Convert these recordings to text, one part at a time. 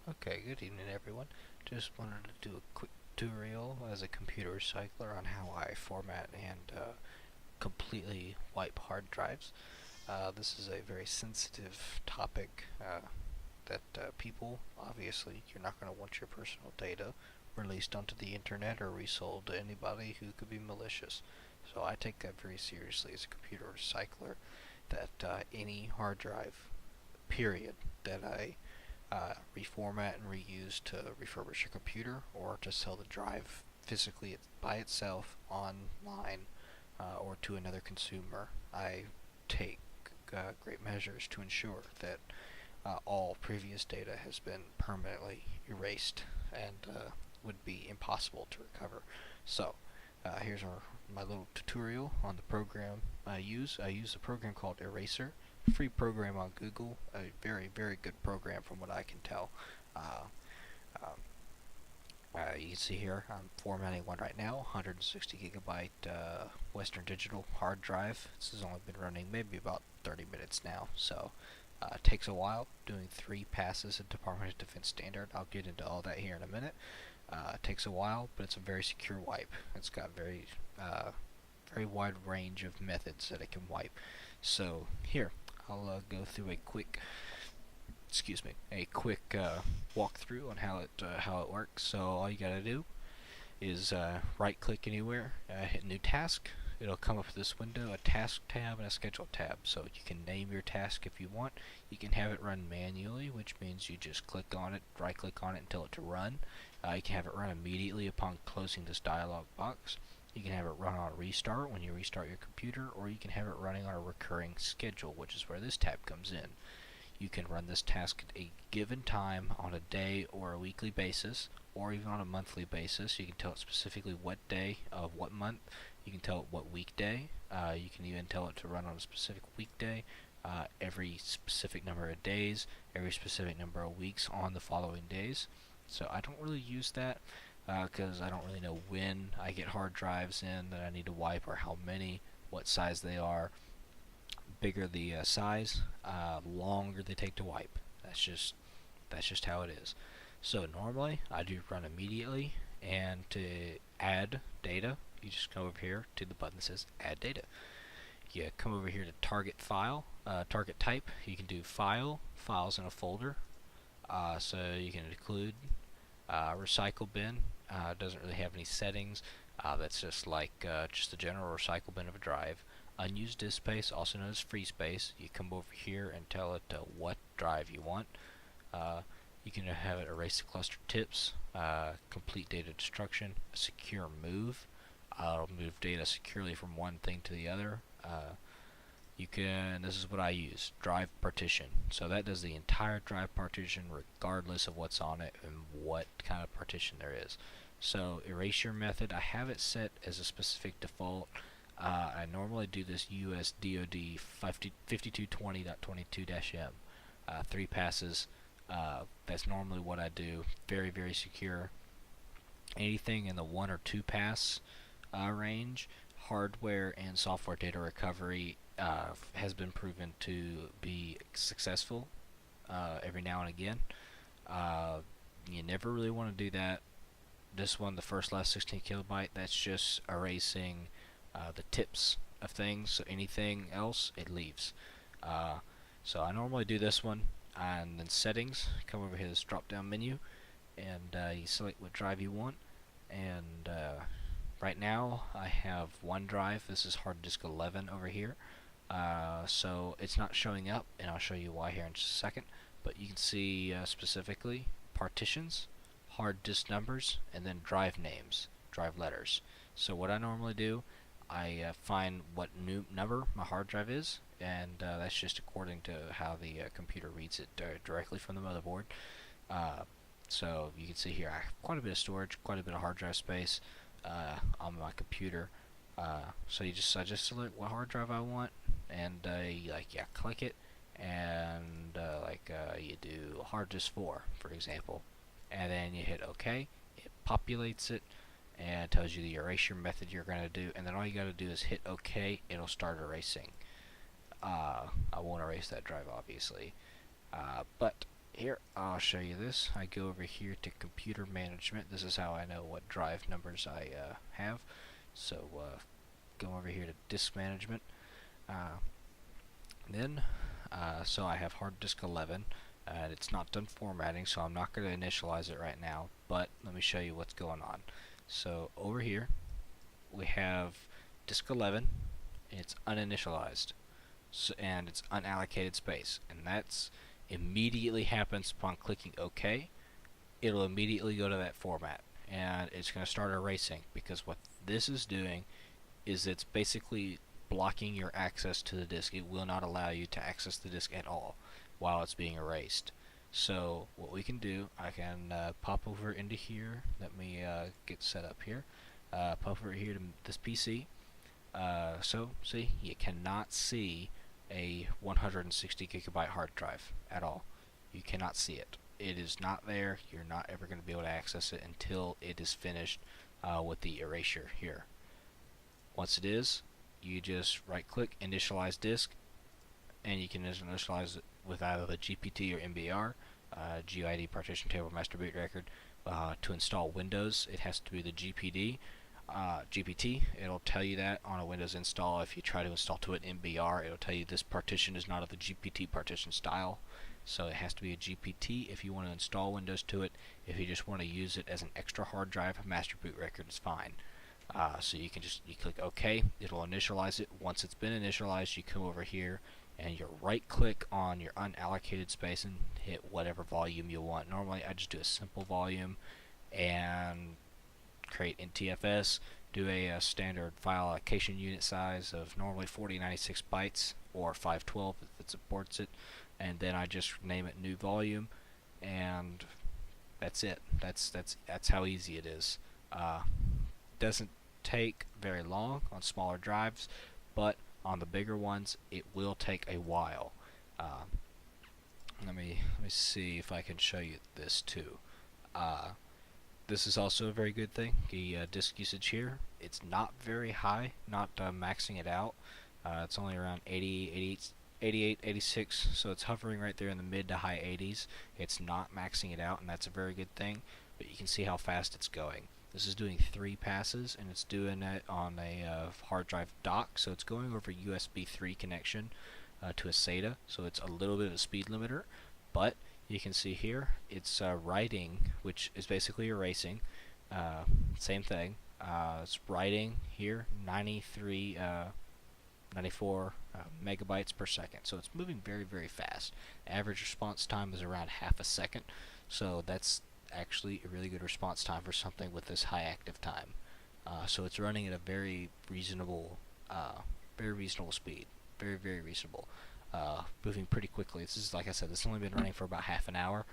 Okay, good evening everyone. Just wanted to do a quick tutorial as a computer recycler on how I format and completely wipe hard drives. This is a very sensitive topic that people, obviously, you're not going to want your personal data released onto the internet or resold to anybody who could be malicious. So I take that very seriously as a computer recycler, that any hard drive, period, that I reformat and reuse to refurbish a computer or to sell the drive physically by itself online or to another consumer. I take great measures to ensure that all previous data has been permanently erased and would be impossible to recover. So here's my little tutorial on the program I use. I use a program called Eraser, free program on Google, a very, very good program from what I can tell. Uh, um, you can see here I'm formatting one right now, 160 gigabyte Western Digital hard drive. This has only been running maybe about 30 minutes now, so it takes a while, doing 3 passes in Department of Defense standard. I'll get into all that here in a minute. It takes a while, but it's a very secure wipe. It's got very wide range of methods that it can wipe. So here, I'll go through a quick walkthrough on how it works. So all you gotta do is right click anywhere, hit new task. It'll come up with this window, a task tab and a schedule tab. So you can name your task if you want. You can have it run manually, which means you just click on it, right click on it and tell it to run. You can have it run immediately upon closing this dialog box. You can have it run on a restart when you restart your computer, or you can have it running on a recurring schedule, which is where this tab comes in. You can run this task at a given time on a day or a weekly basis, or even on a monthly basis. You can tell it specifically what day of what month. You can tell it what weekday. You can even tell it to run on a specific weekday, every specific number of days, every specific number of weeks on the following days. So I don't really use that because I don't really know when I get hard drives in that I need to wipe, or how many, what size they are. Bigger the size, longer they take to wipe. That's just how it is. So normally I do run immediately, and to add data, you just come over here to the button that says Add Data. You come over here to Target File, Target Type. You can do File, Files in a folder. So you can include Recycle Bin. Doesn't really have any settings. That's just like just the general recycle bin of a drive. Unused disk space, also known as free space. You come over here and tell it what drive you want. You can have it erase the cluster tips, complete data destruction, a secure move. It'll move data securely from one thing to the other. This is what I use, drive partition. So that does the entire drive partition regardless of what's on it and what kind of partition there is. So erasure method, I have it set as a specific default. I normally do this US DoD 5220.22-M. 3 passes. That's normally what I do. Very, very secure. Anything in the 1 or 2 pass range, hardware and software data recovery has been proven to be successful every now and again. You never really want to do that. This one, the first last 16 kilobyte, that's just erasing the tips of things, so anything else, it leaves. So I normally do this one, and then settings, come over here to this drop down menu, and you select what drive you want, and right now I have one drive. This is hard disk 11 over here, so it's not showing up, and I'll show you why here in just a second, but you can see specifically partitions, hard disk numbers, and then drive names, drive letters. So what I normally do, I find what new number my hard drive is, and that's just according to how the computer reads it directly from the motherboard. So you can see here I have quite a bit of storage, quite a bit of hard drive space on my computer. So I just select what hard drive I want, and you click it, and you do hard disk 4, for example, and then you hit OK. It populates it and tells you the erasure method you're going to do, and then all you got to do is hit OK. It'll start erasing. I won't erase that drive, obviously, but Here, I'll show you this. I go over here to computer management. This is how I know what drive numbers I have. So go over here to disk management. Uh, so I have hard disk 11. And it's not done formatting, so I'm not going to initialize it right now, but let me show you what's going on. So over here, we have disk 11, and it's uninitialized, and it's unallocated space, and that's immediately happens upon clicking OK. It'll immediately go to that format, and it's going to start erasing, because what this is doing is it's basically blocking your access to the disk. It will not allow you to access the disk at all while it's being erased. So what we can do, I can pop over into here. Let me get set up here. Pop over here to this PC. So see, you cannot see a 160 gigabyte hard drive at all. You cannot see it. It is not there. You're not ever going to be able to access it until it is finished with the erasure here. Once it is, you just right click initialize disk, and you can initialize it with either the GPT or MBR, GUID partition table master boot record. To install Windows, it has to be the GPT. It'll tell you that on a Windows install. If you try to install to it MBR, it'll tell you this partition is not of the GPT partition style. So it has to be a GPT if you want to install Windows to it. If you just want to use it as an extra hard drive, master boot record is fine. So you click OK, it'll initialize it. Once it's been initialized, you come over here and you right click on your unallocated space and hit whatever volume you want. Normally I just do a simple volume and create NTFS, do a standard file allocation unit size of normally 4096 bytes or 512 if it supports it, and then I just name it new volume, and that's it. That's how easy it is. Doesn't take very long on smaller drives, but on the bigger ones it will take a while. Let me see if I can show you this too. This is also a very good thing. The disk usage here, it's not very high, not maxing it out. It's only around 88, 86, so it's hovering right there in the mid to high 80s. It's not maxing it out, and that's a very good thing, but you can see how fast it's going. This is doing 3 passes, and it's doing it on a hard drive dock, so it's going over USB 3 connection to a SATA, so it's a little bit of a speed limiter, but you can see here it's writing, which is basically erasing. Same thing. It's writing here 94 megabytes per second, so it's moving very, very fast. Average response time is around half a second, so that's actually a really good response time for something with this high active time. So it's running at a very reasonable speed, very, very reasonable. Moving pretty quickly. This is, like I said, this has only been running for about half an hour,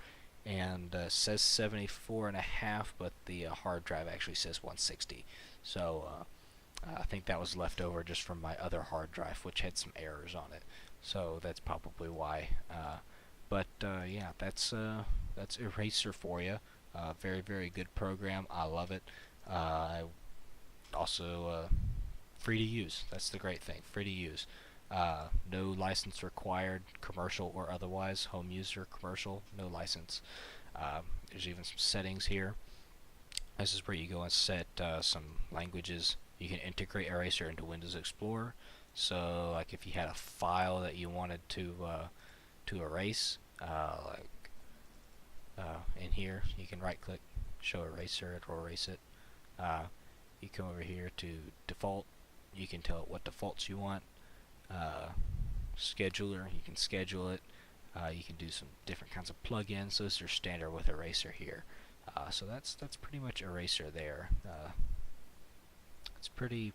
and says 74 and a half, but the hard drive actually says 160. So I think that was left over just from my other hard drive, which had some errors on it. So that's probably why. Yeah, that's Eraser for you. Very, very good program. I love it. Also, free to use. That's the great thing. Free to use. No license required, commercial or otherwise. Home user, commercial, no license. There's even some settings here. This is where you go and set some languages. You can integrate Eraser into Windows Explorer. So, like if you had a file that you wanted to erase, in here, you can right-click, show Eraser, it will erase it. You come over here to default. You can tell it what defaults you want. Scheduler, you can schedule it. You can do some different kinds of plugins. So this is your standard with Eraser here. So that's pretty much Eraser there. It's pretty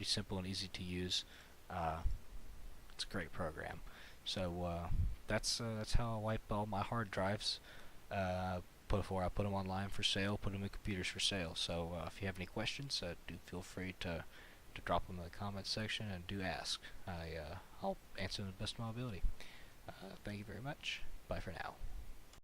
simple and easy to use. It's a great program. So that's how I wipe all my hard drives. Before I put them online for sale, put them in computers for sale. So if you have any questions, do feel free to drop them in the comments section, and do ask. I'll answer them to the best of my ability. Thank you very much. Bye for now.